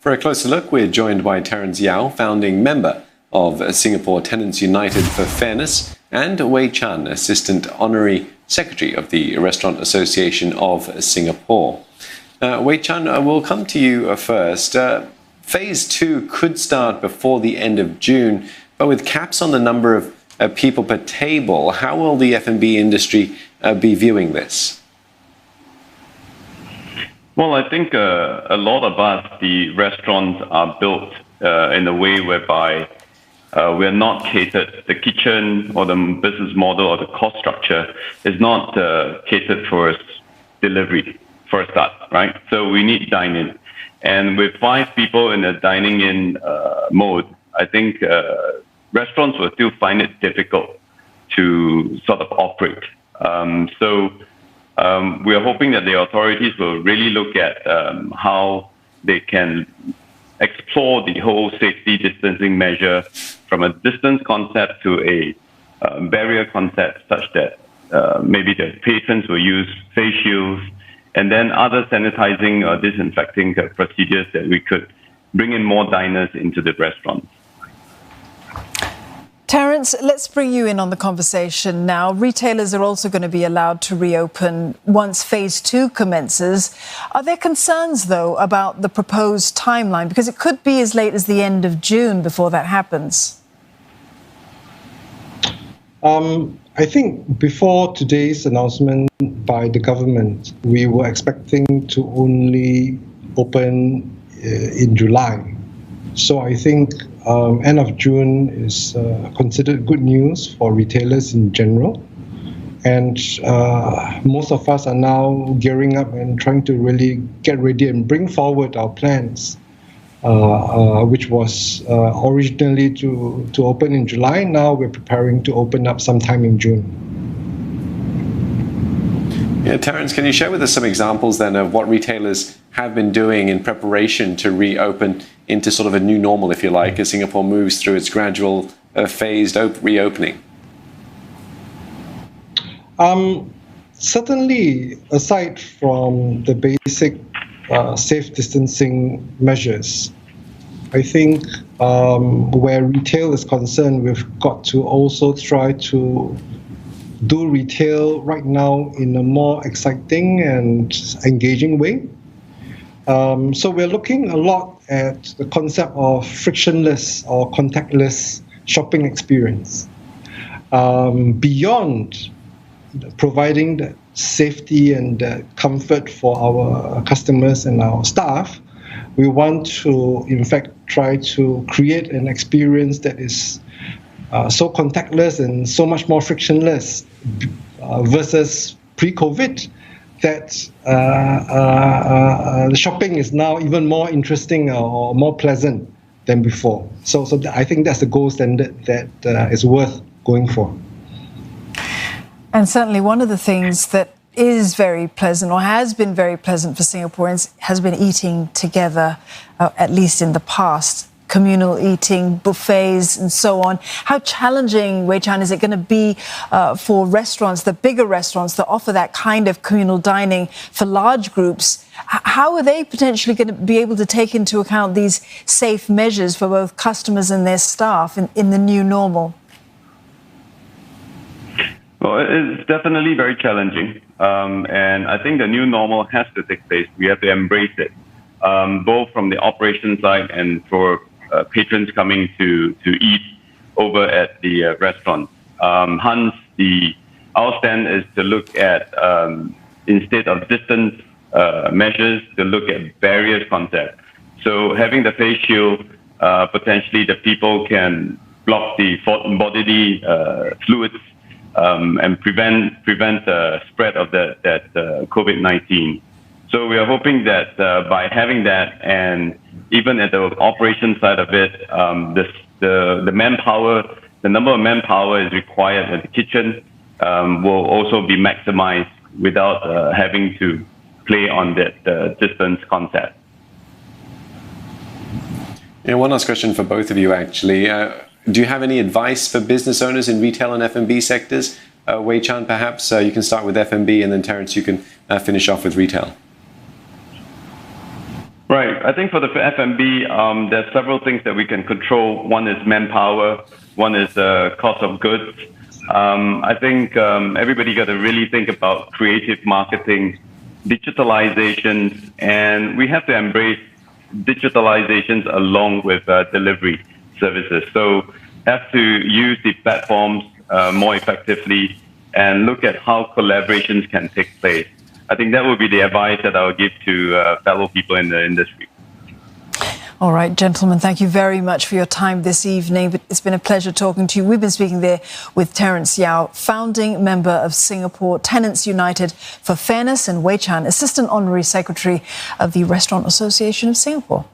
For a closer look, we're joined by Terence Yow, founding member of Singapore Tenants United for Fairness, and Wei Chan, Assistant Honorary Secretary of the Restaurant Association of Singapore. Wei Chan, we'll come to you first. Phase 2 could start before the end of June, but with caps on the number of people per table, how will the F&B industry be viewing this? Well, I think a lot of us, the restaurants, are built in a way whereby we're not catered. The kitchen or the business model or the cost structure is not catered for delivery for a start, right? So we need dine-in. And with 5 people in a dining-in mode, I think restaurants will still find it difficult to sort of operate. We are hoping that the authorities will really look at how they can explore the whole safety distancing measure from a distance concept to a barrier concept, such that maybe the patrons will use face shields and then other sanitizing or disinfecting procedures that we could bring in more diners into the restaurants. Terence, let's bring you in on the conversation now. Retailers are also going to be allowed to reopen once phase 2 commences. Are there concerns, though, about the proposed timeline? Because it could be as late as the end of June before that happens. I think before today's announcement by the government, we were expecting to only open in July. So I think end of June is considered good news for retailers in general. And most of us are now gearing up and trying to really get ready and bring forward our plans, which was originally to open in July. Now we're preparing to open up sometime in June. Yeah, Terence, can you share with us some examples then of what retailers have been doing in preparation to reopen into sort of a new normal, if you like, as Singapore moves through its gradual phased reopening? Certainly, aside from the basic safe distancing measures, I think where retail is concerned, we've got to also try to do retail right now in a more exciting and engaging way. So we're looking a lot at the concept of frictionless or contactless shopping experience. Beyond providing the safety and the comfort for our customers and our staff, we want to, in fact, try to create an experience that is so contactless and so much more frictionless versus pre-COVID, that the shopping is now even more interesting or more pleasant than before. So I think that's the gold standard that is worth going for. And certainly one of the things that is very pleasant or has been very pleasant for Singaporeans has been eating together, at least in the past. Communal eating, buffets and so on. How challenging, Wei Chan, is it going to be for restaurants, the bigger restaurants that offer that kind of communal dining for large groups? How are they potentially going to be able to take into account these safe measures for both customers and their staff in the new normal? Well, it's definitely very challenging. And I think the new normal has to take place. We have to embrace it, both from the operation side and for patrons coming to eat over at the restaurant. Hence, our stand is to look at, instead of distance measures, to look at barriers concept. So having the face shield, potentially the people can block the bodily fluids and prevent the spread of that COVID-19. So we are hoping that by having that, and even at the operation side of it, the manpower, the number of manpower is required at the kitchen will also be maximized without having to play on that distance concept. Yeah, one last question for both of you, actually. Do you have any advice for business owners in retail and F&B sectors? Wei Chan, perhaps you can start with F&B, and then Terence, you can finish off with retail. Right. I think for the F&B, there's several things that we can control. One is manpower. One is cost of goods. I think everybody got to really think about creative marketing, digitalizations, and we have to embrace digitalizations along with delivery services. So have to use the platforms more effectively and look at how collaborations can take place. I think that would be the advice that I would give to fellow people in the industry. All right, gentlemen, thank you very much for your time this evening. It's been a pleasure talking to you. We've been speaking there with Terence Yow, founding member of Singapore Tenants United for Fairness, and Wei Chan, Assistant Honorary Secretary of the Restaurant Association of Singapore.